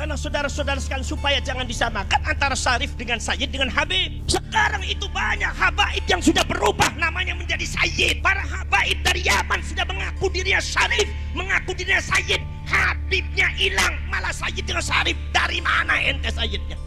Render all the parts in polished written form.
Karena saudara-saudara sekalian, supaya jangan disamakan antara Syarif dengan Sayyid dengan Habib. Sekarang itu banyak habaib yang sudah berubah namanya menjadi Sayyid. Para habaib dari Yaman sudah mengaku dirinya Syarif, mengaku dirinya Sayyid. Habibnya hilang, malah Sayyid dengan Syarif. Dari mana ente Sayyidnya?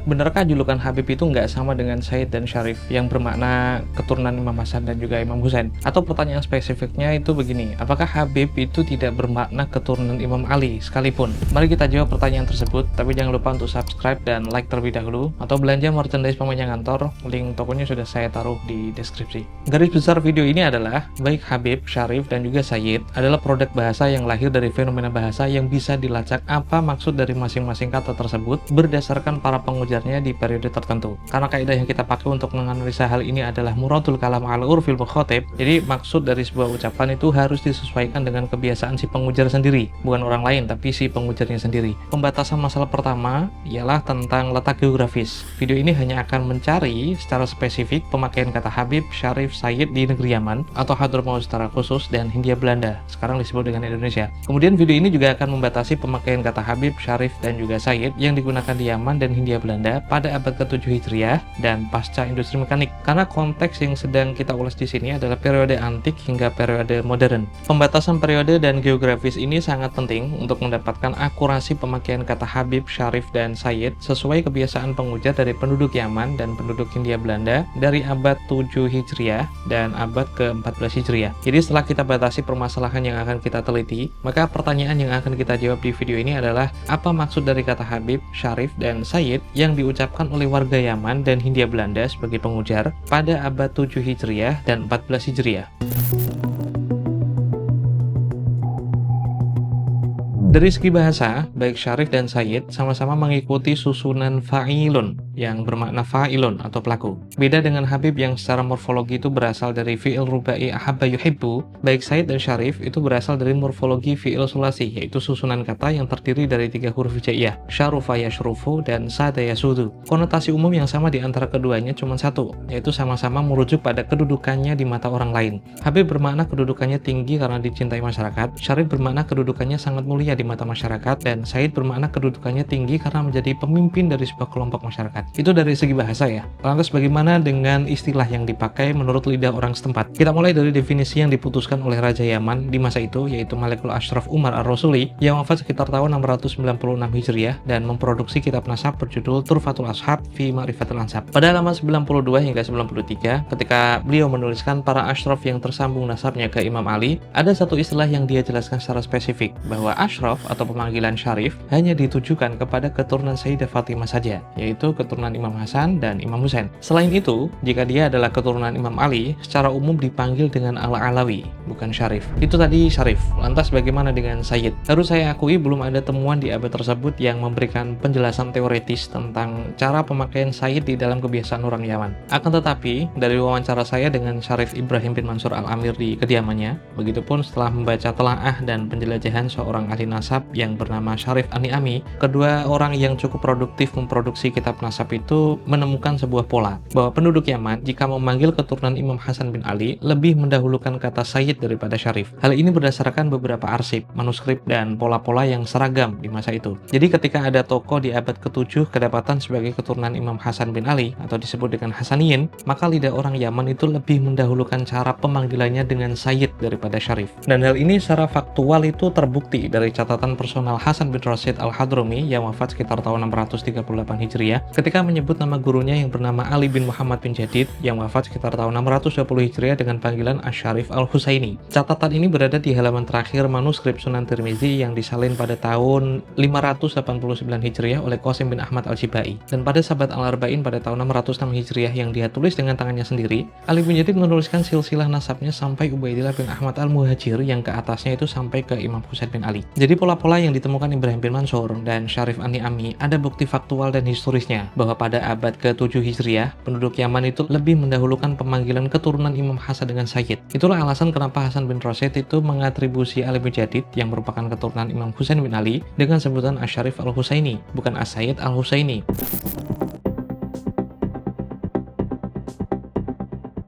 Benarkah julukan Habib itu nggak sama dengan Sayyid dan Syarif yang bermakna keturunan Imam Hasan dan juga Imam Husain? Atau pertanyaan spesifiknya itu begini, apakah Habib itu tidak bermakna keturunan Imam Ali sekalipun? Mari kita jawab pertanyaan tersebut, tapi jangan lupa untuk subscribe dan like terlebih dahulu, atau belanja merchandise pemainnya Ngantor, link tokonya sudah saya taruh di deskripsi. Garis besar video ini adalah, baik Habib, Syarif, dan juga Sayyid adalah produk bahasa yang lahir dari fenomena bahasa yang bisa dilacak apa maksud dari masing-masing kata tersebut berdasarkan para pengujar di periode tertentu. Karena kaidah yang kita pakai untuk menganalisa hal ini adalah muradul kalam ala urfil mukhotib. Jadi maksud dari sebuah ucapan itu harus disesuaikan dengan kebiasaan si pengujar sendiri, bukan orang lain tapi si pengujarnya sendiri. Pembatasan masalah pertama ialah tentang letak geografis. Video ini hanya akan mencari secara spesifik pemakaian kata Habib, Syarif, Sayyid di negeri Yaman atau Hadramaut secara khusus dan Hindia Belanda, sekarang disebut dengan Indonesia. Kemudian video ini juga akan membatasi pemakaian kata Habib, Syarif, dan juga Sayyid yang digunakan di Yaman dan Hindia Belanda pada abad ke-7 Hijriah dan pasca industri mekanik. Karena konteks yang sedang kita ulas di sini adalah periode antik hingga periode modern. Pembatasan periode dan geografis ini sangat penting untuk mendapatkan akurasi pemakaian kata Habib, Syarif, dan Sayyid sesuai kebiasaan pengujar dari penduduk Yaman dan penduduk Hindia Belanda dari abad 7 Hijriah dan abad ke-14 Hijriah. Jadi setelah kita batasi permasalahan yang akan kita teliti, maka pertanyaan yang akan kita jawab di video ini adalah apa maksud dari kata Habib, Syarif, dan Sayyid yang diucapkan oleh warga Yaman dan Hindia Belanda sebagai pengujar pada abad 7 Hijriah dan 14 Hijriah. Dari segi bahasa, baik Syarif dan Sayyid sama-sama mengikuti susunan fa'ilun yang bermakna fa'ilun atau pelaku. Beda dengan Habib yang secara morfologi itu berasal dari fi'il rubai ahabba yuhibbu, baik Sayyid dan Syarif itu berasal dari morfologi fi'il sulasi, yaitu susunan kata yang terdiri dari 3 huruf hijaiyah, syarufa yashrufu dan sada yasudu. Konotasi umum yang sama di antara keduanya cuma satu, yaitu sama-sama merujuk pada kedudukannya di mata orang lain. Habib bermakna kedudukannya tinggi karena dicintai masyarakat, Syarif bermakna kedudukannya sangat mulia di mata masyarakat, dan Sayyid bermakna kedudukannya tinggi karena menjadi pemimpin dari sebuah kelompok masyarakat. Itu dari segi bahasa ya. Lantas bagaimana dengan istilah yang dipakai menurut lidah orang setempat? Kita mulai dari definisi yang diputuskan oleh Raja Yaman di masa itu, yaitu Malikul Ashraf Umar Ar-Rasuli yang wafat sekitar tahun 696 Hijriah dan memproduksi kitab nasab berjudul Turfatul Ashab fi Ma'rifatul Ansab. Pada halaman 92 hingga 93, ketika beliau menuliskan para ashraf yang tersambung nasabnya ke Imam Ali, ada satu istilah yang dia jelaskan secara spesifik, bahwa ashraf atau pemanggilan Syarif hanya ditujukan kepada keturunan Sayyidah Fatimah saja, yaitu keturunan Imam Hasan dan Imam Husain. Selain itu, jika dia adalah keturunan Imam Ali, secara umum dipanggil dengan Al-Alawi, bukan Syarif. Itu tadi Syarif. Lantas bagaimana dengan Sayyid? Harus saya akui belum ada temuan di abad tersebut yang memberikan penjelasan teoritis tentang cara pemakaian Sayyid di dalam kebiasaan orang Yaman. Akan tetapi, dari wawancara saya dengan Syarif Ibrahim bin Mansur Al-Amir di kediamannya, begitupun setelah membaca telaah dan penjelajahan seorang ahli nasab yang bernama Syarif An-Ni'ami, kedua orang yang cukup produktif memproduksi kitab nasab itu menemukan sebuah pola, bahwa penduduk Yaman jika memanggil keturunan Imam Hasan bin Ali lebih mendahulukan kata Sayyid daripada Syarif. Hal ini berdasarkan beberapa arsip, manuskrip, dan pola-pola yang seragam di masa itu. Jadi ketika ada tokoh di abad ke-7 kedapatan sebagai keturunan Imam Hasan bin Ali atau disebut dengan Hasaniyin, maka lidah orang Yaman itu lebih mendahulukan cara pemanggilannya dengan Sayyid daripada Syarif. Dan hal ini secara faktual itu terbukti dari catatan personal Hasan bin Rashid Al-Hadrami yang wafat sekitar tahun 638 Hijriah ketika menyebut nama gurunya yang bernama Ali bin Muhammad bin Jadid yang wafat sekitar tahun 620 Hijriah dengan panggilan Asy-Syarif Al-Husaini. Catatan ini berada di halaman terakhir manuskrip Sunan Tirmizi yang disalin pada tahun 589 Hijriah oleh Qasim bin Ahmad Al-Jibai, dan pada Sabat Al-Arba'in pada tahun 606 Hijriah yang dia tulis dengan tangannya sendiri. Ali bin Jadid menuliskan silsilah nasabnya sampai Ubaidillah bin Ahmad Al-Muhajir yang ke atasnya itu sampai ke Imam Husain bin Ali. Jadi pola-pola yang ditemukan Ibrahim bin Mansur dan Syarif An-Ni'ami ada bukti faktual dan historisnya bahwa pada abad ke-7 Hijriah, penduduk Yaman itu lebih mendahulukan pemanggilan keturunan Imam Hasan dengan Sayyid. Itulah alasan kenapa Hasan bin Rashid itu mengatribusi Ali bin Jadid yang merupakan keturunan Imam Husain bin Ali dengan sebutan Asy-Syarif Al-Husaini, bukan As-Sayyid Al-Husaini.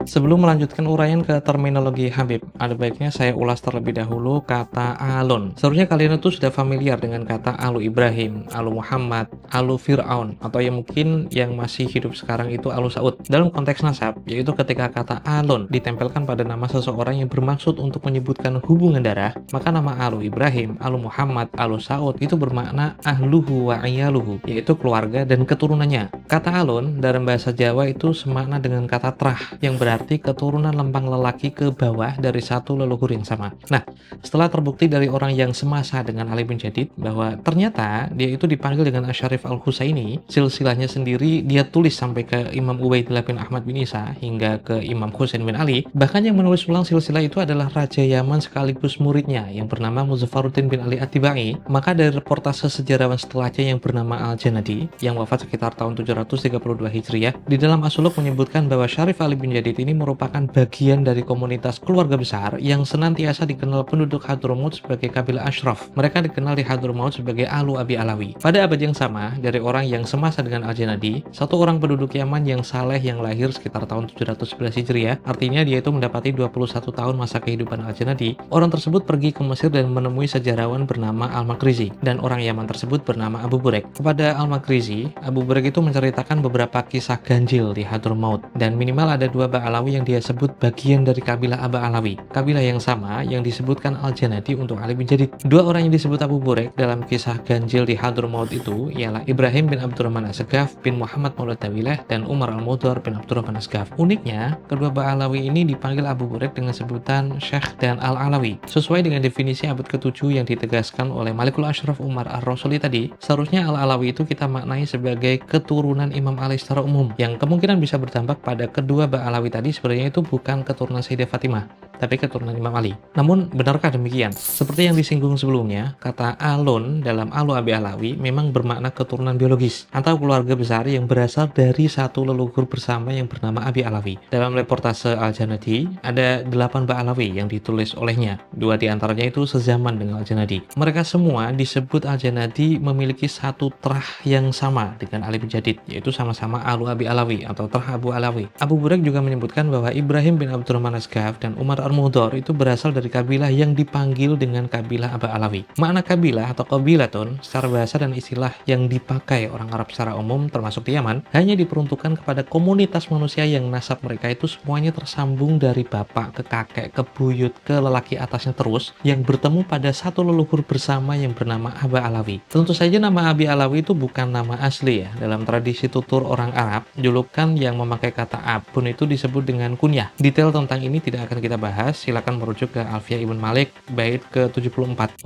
Sebelum melanjutkan uraian ke terminologi Habib, ada baiknya saya ulas terlebih dahulu kata alun. Seharusnya kalian itu sudah familiar dengan kata Alu Ibrahim, Alu Muhammad, Alu Fir'aun, atau yang mungkin yang masih hidup sekarang itu Alu Saud. Dalam konteks nasab, yaitu ketika kata alun ditempelkan pada nama seseorang yang bermaksud untuk menyebutkan hubungan darah, maka nama Alu Ibrahim, Alu Muhammad, Alu Saud itu bermakna ahluhu wa iyaluhu, yaitu keluarga dan keturunannya. Kata alun dalam bahasa Jawa itu semakna dengan kata trah, yang berarti keturunan lempang lelaki ke bawah dari satu leluhur yang sama. Nah, setelah terbukti dari orang yang semasa dengan Ali bin Jadid bahwa ternyata dia itu dipanggil dengan Asyarif Al-Husaini, silsilahnya sendiri dia tulis sampai ke Imam Ubaidillah bin Ahmad bin Isa hingga ke Imam Husain bin Ali. Bahkan yang menulis ulang silsilah itu adalah Raja Yaman sekaligus muridnya yang bernama Muzaffaruddin bin Ali At-Tibai. Maka dari reportase sejarawan setelahnya yang bernama Al-Janadi yang wafat sekitar tahun 732 Hijriah, di dalam As-Suluk menyebutkan bahwa Syarif Ali bin Jadid ini merupakan bagian dari komunitas keluarga besar yang senantiasa dikenal penduduk Hadramaut sebagai kabilah Ashraf. Mereka dikenal di Hadramaut sebagai Alu Abi Alawi. Pada abad yang sama, dari orang yang semasa dengan Al-Janadi, satu orang penduduk Yaman yang saleh yang lahir sekitar tahun 711 Hijriah, artinya dia itu mendapati 21 tahun masa kehidupan Al-Janadi. Orang tersebut pergi ke Mesir dan menemui sejarawan bernama Al-Makrizi, dan orang Yaman tersebut bernama Abu Burek. Kepada Al-Makrizi, Abu Burek itu menceritakan beberapa kisah ganjil di Hadramaut, dan minimal ada dua Ba'alawi yang dia sebut bagian dari kabilah Aba Alawi, kabilah yang sama yang disebutkan Al-Janadi untuk Ali bin Jadid. Dua orang yang disebut Abu Burek dalam kisah ganjil di Hadramaut itu ialah Ibrahim bin Abdurrahman As-Segaf bin Muhammad Maulad Tawilah dan Umar Al-Mudhar bin Abdurrahman As-Segaf. Uniknya, kedua Ba'alawi ini dipanggil Abu Burek dengan sebutan Syekh dan Al-Alawi. Sesuai dengan definisi abad ke-7 yang ditegaskan oleh Malikul Ashraf Umar Ar-Rasuli tadi, seharusnya Al-Alawi itu kita maknai sebagai keturunan Imam Ali secara umum, yang kemungkinan bisa berdampak pada kedua Ba'alawi tadi sebenarnya itu bukan keturunan Sayyidah Fatimah, tapi keturunan Imam Ali. Namun, benarkah demikian? Seperti yang disinggung sebelumnya, kata alun dalam Alu Abi Alawi memang bermakna keturunan biologis atau keluarga besar yang berasal dari satu leluhur bersama yang bernama Abi Alawi. Dalam reportase Al-Janadi, ada 8 Ba'alawi yang ditulis olehnya. 2 diantaranya itu sezaman dengan Al-Janadi. Mereka semua disebut Al-Janadi memiliki satu trah yang sama dengan Ali bin Jadid, yaitu sama-sama Alu Abi Alawi atau trah Abu Alawi. Abu Burek juga menyebutkan bahwa Ibrahim bin Abdurrahman As-Segaf dan Umar Al-Mudhar itu berasal dari kabilah yang dipanggil dengan kabilah Aba Alawi. Makna kabilah atau qabilatun secara bahasa dan istilah yang dipakai orang Arab secara umum termasuk di Yaman hanya diperuntukkan kepada komunitas manusia yang nasab mereka itu semuanya tersambung dari bapak ke kakek ke buyut ke lelaki atasnya terus yang bertemu pada satu leluhur bersama yang bernama Aba Alawi. Tentu saja nama Abi Alawi itu bukan nama asli ya. Dalam tradisi tutur orang Arab, julukan yang memakai kata abun itu disebut dengan kunyah. Detail tentang ini tidak akan kita bahas, silakan merujuk ke Alfiya Ibn Malik bait ke-74.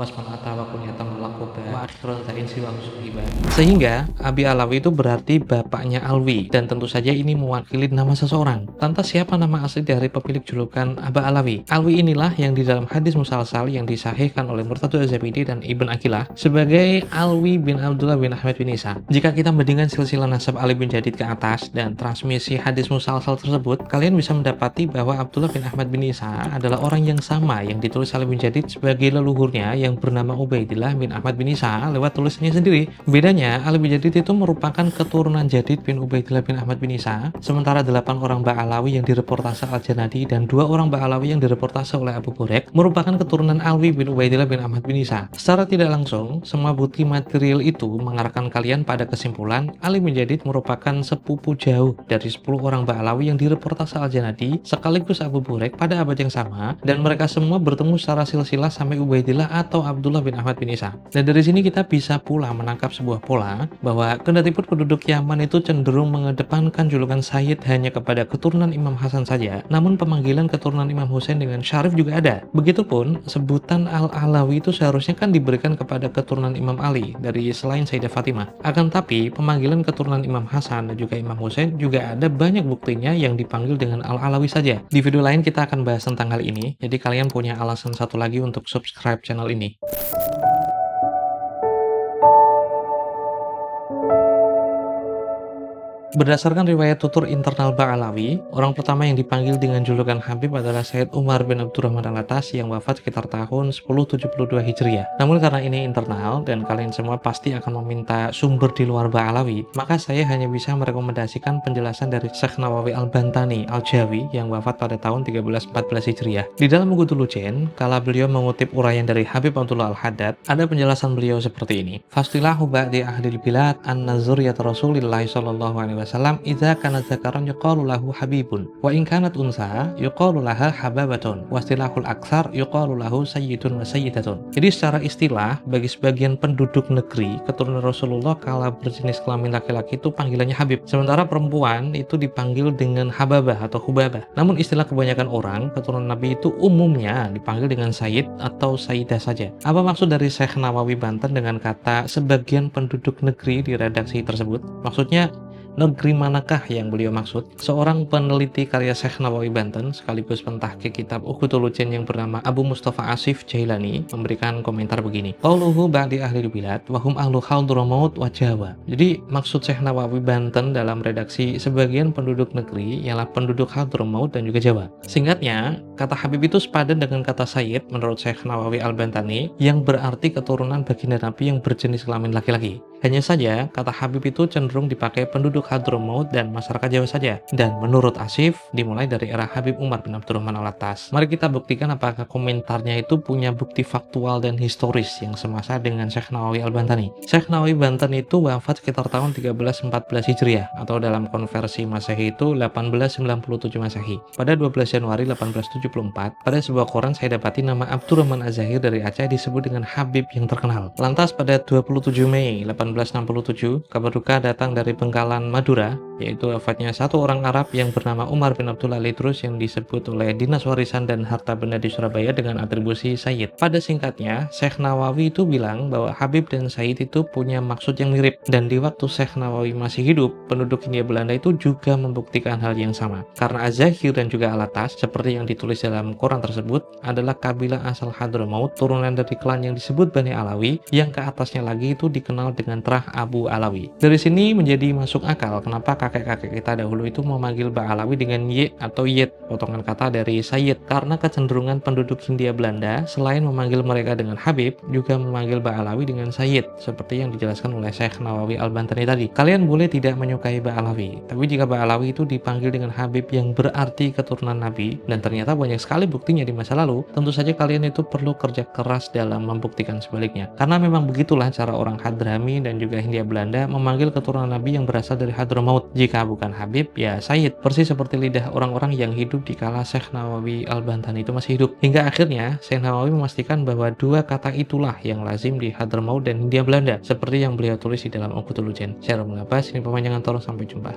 Sehingga Abi Alawi itu berarti bapaknya Alwi, dan tentu saja ini mewakili nama seseorang. Lantas siapa nama asli dari pemilik julukan Aba Alawi? Alwi inilah yang di dalam hadis musalsal yang disahihkan oleh Murtadhu Az-Zabidi dan Ibn Aqilah sebagai Alwi bin Abdullah bin Ahmad bin Isa. Jika kita membandingkan silsilah nasab Ali bin Jadid ke atas dan transmisi hadis musalsal tersebut, kalian bisa mendapati bahwa Abdullah bin Ahmad bin Isa adalah orang yang sama yang ditulis Ali bin Jadid sebagai leluhurnya yang bernama Ubaidillah bin Ahmad bin Isa lewat tulisannya sendiri. Bedanya, Ali bin Jadid itu merupakan keturunan Jadid bin Ubaidillah bin Ahmad bin Isa, sementara 8 orang Ba'alawi yang direportase Al-Janadi dan 2 orang Ba'alawi yang direportase oleh Abu Burek merupakan keturunan Alwi bin Ubaidillah bin Ahmad bin Isa. Secara tidak langsung, semua bukti material itu mengarahkan kalian pada kesimpulan Ali bin Jadid merupakan sepupu jauh dari 10 orang Ba'alawi yang direportase Al-Janadi sekaligus Abu Burek pada abad yang sama, dan mereka semua bertemu secara silsilah sampai Ubaidillah atau Abdullah bin Ahmad bin Isa. Dan dari sini kita bisa pula menangkap sebuah pola bahwa kendatipun penduduk Yaman itu cenderung mengedepankan julukan Sayyid hanya kepada keturunan Imam Hasan saja, namun pemanggilan keturunan Imam Husain dengan Syarif juga ada. Begitupun sebutan Al-Alawi itu seharusnya kan diberikan kepada keturunan Imam Ali dari selain Sayyidah Fatimah. Akan tapi pemanggilan keturunan Imam Hasan dan juga Imam Husain juga ada banyak buktinya yang dipanggil dengan Al-Alawi saja. Di video lain kita akan bahas tentang hal ini, jadi kalian punya alasan satu lagi untuk subscribe channel ini. Berdasarkan riwayat tutur internal Ba'alawi, orang pertama yang dipanggil dengan julukan Habib adalah Sayyid Umar bin Abdurrahman Al-Atas yang wafat sekitar tahun 1072 Hijriah. Namun karena ini internal dan kalian semua pasti akan meminta sumber di luar Ba'alawi, maka saya hanya bisa merekomendasikan penjelasan dari Syekh Nawawi Al-Bantani Al-Jawi yang wafat pada tahun 1314 Hijriah. Di dalam buku Tulujen, kala beliau mengutip uraian dari Habib Abdullah Al-Haddad, ada penjelasan beliau seperti ini. Fastilahu ba'di ahlil bilad an-nazuriyat Rasulillah sallallahu alaihi wasallam idza kana dzakaran yuqalu lahu habibun wa in kanat unsa yuqalu laha hababatun wa istilahul aktsar yuqalu lahu sayyidun wa sayyidatun. Jadi secara istilah bagi sebagian penduduk negeri keturunan Rasulullah kala berjenis kelamin laki-laki itu panggilannya Habib, sementara perempuan itu dipanggil dengan Hababah atau Hubabah. Namun istilah kebanyakan orang keturunan Nabi itu umumnya dipanggil dengan Sayyid atau Sayyidah saja. Apa maksud dari Syekh Nawawi Banten dengan kata sebagian penduduk negeri di redaksi tersebut? Maksudnya negeri manakah yang beliau maksud? Seorang peneliti karya Syekh Nawawi Banten sekaligus pentahqiq kitab Ukhutul Ujen yang bernama Abu Mustafa Asif Jailani memberikan komentar begini. Qauluhu ba'di ahli bilad wa hum ahlu Hadramaut wa Jawa. Jadi maksud Syekh Nawawi Banten dalam redaksi sebagian penduduk negeri ialah penduduk Hadramaut dan juga Jawa. Singkatnya, kata Habib itu sepadan dengan kata Sayyid menurut Syekh Nawawi Al-Bantani yang berarti keturunan baginda Nabi yang berjenis kelamin laki-laki. Hanya saja, kata Habib itu cenderung dipakai penduduk Hadramaut dan masyarakat Jawa saja. Dan menurut Asif, dimulai dari era Habib Umar bin Abdurrahman Al-Atas. Mari kita buktikan apakah komentarnya itu punya bukti faktual dan historis yang semasa dengan Syekh Nawawi Al-Bantani. Syekh Nawawi Banten itu wafat sekitar tahun 1314 Hijriah, atau dalam konversi Masehi itu 1897 Masehi. Pada 12 Januari 1874, pada sebuah koran saya dapati nama Abdurrahman Az-Zahir dari Aceh disebut dengan Habib yang terkenal. Lantas pada 27 Mei 1867, kabar duka datang dari Bengkalan, Madura, yaitu wafatnya satu orang Arab yang bernama Umar bin Abdullah Al-Idrus yang disebut oleh Dinas Warisan dan Harta Benda di Surabaya dengan atribusi Sayyid. Pada singkatnya, Syekh Nawawi itu bilang bahwa Habib dan Sayyid itu punya maksud yang mirip, dan di waktu Syekh Nawawi masih hidup, penduduk Hindia Belanda itu juga membuktikan hal yang sama. Karena Az-Zahir dan juga Al-Atas, seperti yang ditulis dalam koran tersebut, adalah kabilah asal Hadramaut, turunan dari klan yang disebut Bani Alawi, yang ke atasnya lagi itu dikenal dengan Trah Abu Alawi. Dari sini menjadi masuk akal kenapa kakek-kakek kita dahulu itu memanggil Ba'alawi dengan Y atau Yed, potongan kata dari Sayyid, karena kecenderungan penduduk Hindia Belanda selain memanggil mereka dengan Habib, juga memanggil Ba'alawi dengan Sayyid, seperti yang dijelaskan oleh Syekh Nawawi Al-Bantani tadi. Kalian boleh tidak menyukai Ba'alawi, tapi jika Ba'alawi itu dipanggil dengan Habib yang berarti keturunan Nabi, dan ternyata banyak sekali buktinya di masa lalu, tentu saja kalian itu perlu kerja keras dalam membuktikan sebaliknya. Karena memang begitulah cara orang Hadrami dan juga Hindia Belanda memanggil keturunan Nabi yang berasal dari Hadramaut. Jika bukan Habib, ya Sayyid, persis seperti lidah orang-orang yang hidup di kala Syekh Nawawi Al-Bantani itu masih hidup. Hingga akhirnya, Syekh Nawawi memastikan bahwa dua kata itulah yang lazim di Hadramaut dan Hindia Belanda, seperti yang beliau tulis di dalam Ukhutul Ujen. Saya Romo Ngabbas, ini pemanjangan tolong, sampai jumpa.